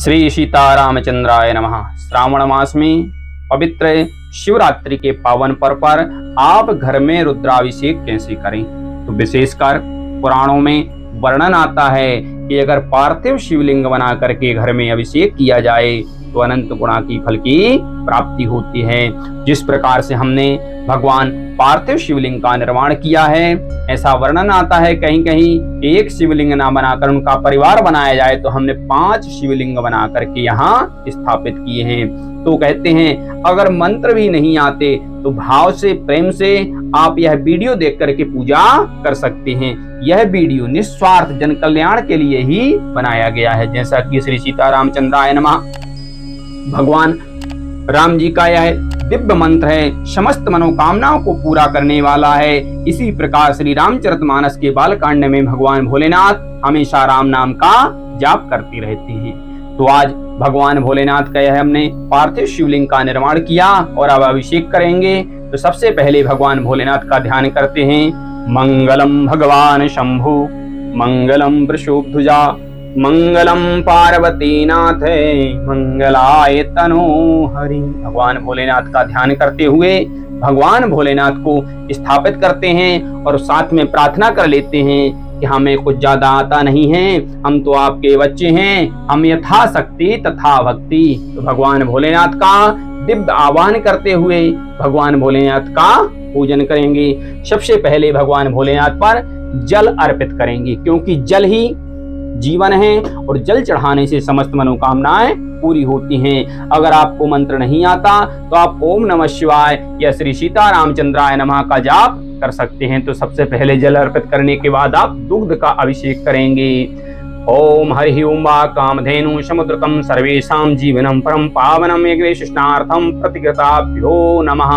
श्री सीतारामचंद्राय नमः। श्रावण मास में पवित्र शिवरात्रि के पावन पर्व पर आप घर में रुद्राभिषेक कैसे करें, तो विशेषकर पुराणों में वर्णन आता है कि अगर पार्थिव शिवलिंग बना करके घर में अभिषेक किया जाए तो अनंत गुणा की फल की प्राप्ति होती है। जिस प्रकार से हमने भगवान पार्थिव शिवलिंग का निर्माण किया है, ऐसा वर्णन आता है कहीं कहीं एक शिवलिंग ना बनाकर उनका परिवार बनाया जाए तो हमने 5 शिवलिंग बना करके यहाँ स्थापित किए हैं। तो कहते हैं अगर मंत्र भी नहीं आते तो भाव से प्रेम से आप यह वीडियो देख करके पूजा कर सकते हैं। यह वीडियो निस्वार्थ जन कल्याण के लिए ही बनाया गया है। जैसा कि श्री सीतारामचंद्राय नमः भगवान राम जी का यह दिव्य मंत्र है, समस्त मनोकामनाओं को पूरा करने वाला है। इसी प्रकार श्री रामचरितमानस के बालकांड में भगवान भोलेनाथ हमेशा राम नाम का जाप करते रहते हैं। तो आज भगवान भोलेनाथ का यह हमने पार्थिव शिवलिंग का निर्माण किया और अब अभिषेक करेंगे। तो सबसे पहले भगवान भोलेनाथ का ध्यान करते हैं। मंगलम भगवान शंभु मंगलम वृषभध्वजा मंगलम पार्वती नाथ मंगलाय तनो हरि। भगवान भोलेनाथ का ध्यान करते हुए भगवान भोलेनाथ को स्थापित करते हैं और साथ में प्रार्थना कर लेते हैं कि हमें कुछ ज्यादा आता नहीं है, हम तो आपके बच्चे हैं, हम यथाशक्ति तथा भक्ति। तो भगवान भोलेनाथ का दिव्य आह्वान करते हुए भगवान भोलेनाथ का पूजन करेंगे। सबसे पहले भगवान भोलेनाथ पर जल अर्पित करेंगे, क्योंकि जल ही जीवन है और जल चढ़ाने से समस्त मनोकामनाएं पूरी होती हैं। अगर आपको मंत्र नहीं आता तो आप ओम नमः शिवाय या श्री सीतारामचंद्राय नमः का जाप कर सकते हैं। तो सबसे पहले जल अर्पित करने के बाद आप दुग्ध का अभिषेक करेंगे। ओम हरि ओम वा कामधेनु समुद्रकम सर्वेषां जीवनम परम पावनम यज्ञेष्णार्थम प्रतिकृताभ्यो नमः।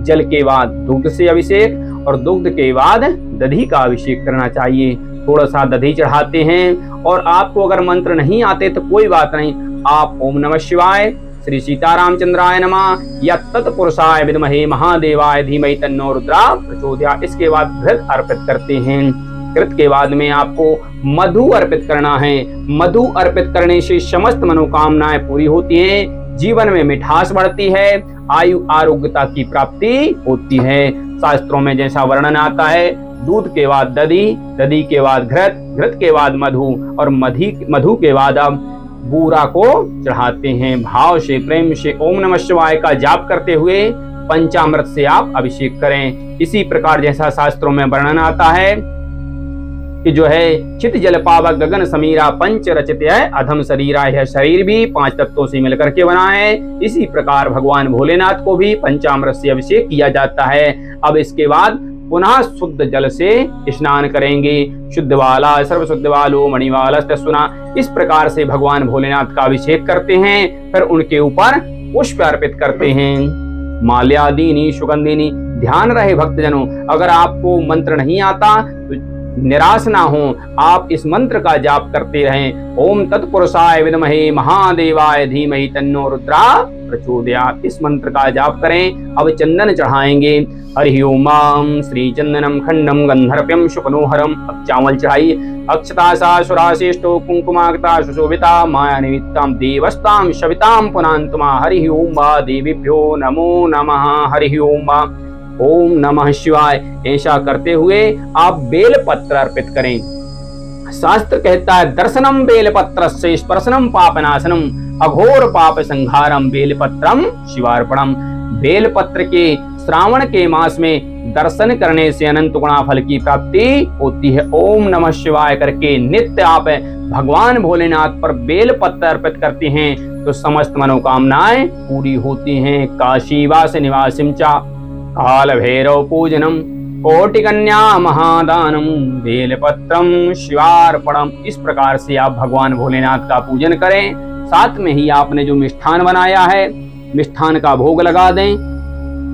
जल के बाद दुग्ध से अभिषेक और दुग्ध के बाद दधी का अभिषेक करना चाहिए। थोड़ा सा दधी चढ़ाते हैं और आपको अगर मंत्र नहीं आते तो कोई बात नहीं, आप ओम नमः शिवाय श्री सीतारामचंद्राय नमः या तत्पुरुषाय विद्महे महादेवाय धीमहि तन्नो रुद्रा प्रचोदयात्, इसके बाद घृत अर्पित करते हैं। घृत के बाद में आपको मधु अर्पित करना है। मधु अर्पित करने से समस्त मनोकामनाएं पूरी होती हैं, जीवन में मिठास बढ़ती है, आयु आरोग्यता की प्राप्ति होती है। शास्त्रों में जैसा वर्णन आता है, दूध के बाद दधी, दधी के बाद घृत, घृत के बाद मधु और मधु के बाद अब बूरा को चढ़ाते हैं। भाव से प्रेम से ओम नमः शिवाय का जाप करते हुए पंचामृत से आप अभिषेक करें। इसी प्रकार जैसा शास्त्रों में वर्णन आता है कि जो है चित जल पावक गगन समीरा पंच रचित है अधम शरीरा, यह शरीर भी 5 तत्वों से मिलकर के बना है। इसी प्रकार भगवान भोलेनाथ को भी पंचामृत से अभिषेक किया जाता है। अब इसके बाद पुनः शुद्ध जल से स्नान करेंगे। शुद्ध वाला सर्व शुद्ध वालो मणिवाला सुना, इस प्रकार से भगवान भोलेनाथ का अभिषेक करते हैं। फिर उनके ऊपर पुष्प अर्पित करते हैं, माल्यादीनी सुगंधिनी। ध्यान रहे भक्तजनों, अगर आपको मंत्र नहीं आता तो निराश ना हो, आप इस मंत्र का जाप करते रहें। ओम तत्पुरुषाय विद्महे महादेवाय धीमहि तन्नो रुद्रा प्रचोदयात्, इस मंत्र का जाप करें। अब चंदन चढ़ाएंगे। हरि ओम श्री चंदनम खंडम गंधर्प्यम शुकनोहरम। अब चावल चढ़ाइए। अक्षता सा सुराशिष्टो कुंकुमाक्ता सुशोभिता माया निमित्ताम देवस्ताम शविताम पुनान्तमा। हरि ओम देवीभ्यो नमो नमः। हरि ओम नमः शिवाय। ऐसा करते हुए आप बेल पत्र अर्पित करें। शास्त्र कहता है दर्शनम बेल पत्र से स्पर्शनम पापनाशनम अघोर पाप संहारम बेल पत्रम शिवार्पणम। बेल पत्र के श्रावण के मास में दर्शन करने से अनंत गुणा फल की प्राप्ति होती है। ओम नमः शिवाय करके नित्य आप भगवान भोलेनाथ पर बेल पत्र अर्पित करते हैं तो समस्त मनोकामनाएं पूरी होती हैं। काशीवास निवासिम चा काल भैरव पूजनम कोटि कन्या महादानम बेलपत्रम शिवार्पणम। इस प्रकार से आप भगवान भोलेनाथ का पूजन करें। साथ में ही आपने जो मिष्ठान बनाया है, मिष्ठान का भोग लगा दें,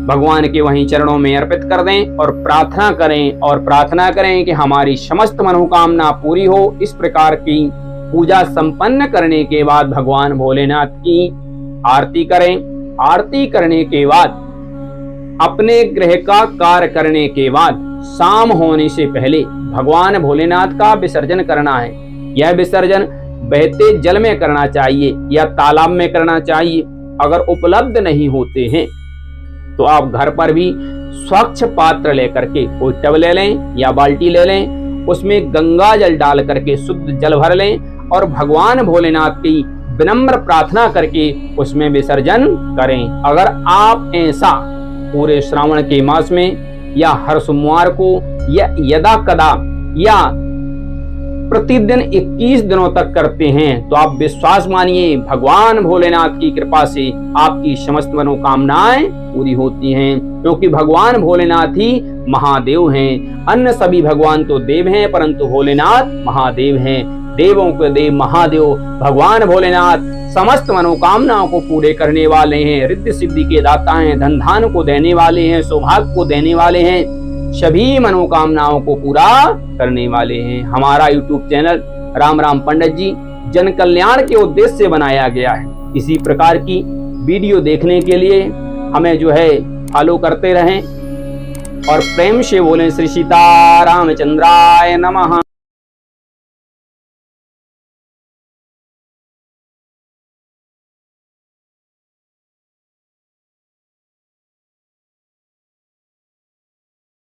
भगवान के वहीं चरणों में अर्पित कर दें और प्रार्थना करें कि हमारी समस्त मनोकामना पूरी हो। इस प्रकार की पूजा संपन्न करने के बाद भगवान भोलेनाथ की आरती करें। आरती करने के बाद अपने ग्रह का कार्य करने के बाद शाम होने से पहले भगवान भोलेनाथ का विसर्जन करना है। यह विसर्जन बहते जल में करना चाहिए या तालाब में करना चाहिए। अगर उपलब्ध नहीं होते हैं तो आप घर पर भी स्वच्छ पात्र लेकर के, कोई टब ले लें या बाल्टी ले लें, उसमें गंगा जल डाल करके शुद्ध जल भर लें और भगवान भोलेनाथ की विनम्र प्रार्थना करके उसमें विसर्जन करें। अगर आप ऐसा पूरे श्रावण के मास में या हर सोमवार को या यदा कदा या प्रतिदिन 21 दिनों तक करते हैं तो आप विश्वास मानिए भगवान भोलेनाथ की कृपा से आपकी समस्त मनोकामनाएं पूरी होती हैं, क्योंकि भगवान भोलेनाथ ही महादेव हैं। अन्य सभी भगवान तो देव हैं परंतु भोलेनाथ महादेव हैं। देवों के देव महादेव भगवान भोलेनाथ समस्त मनोकामनाओं को पूरे करने वाले हैं, रिद्धि सिद्धि के दाता हैं, धन धान को देने वाले हैं, सौभाग्य को देने वाले हैं, सभी मनोकामनाओं को पूरा करने वाले हैं। हमारा YouTube चैनल राम राम पंडित जी जन कल्याण के उद्देश्य से बनाया गया है। इसी प्रकार की वीडियो देखने के लिए हमें जो है फॉलो करते रहें और प्रेम से बोलें श्री सीतारामचंद्राय नमः।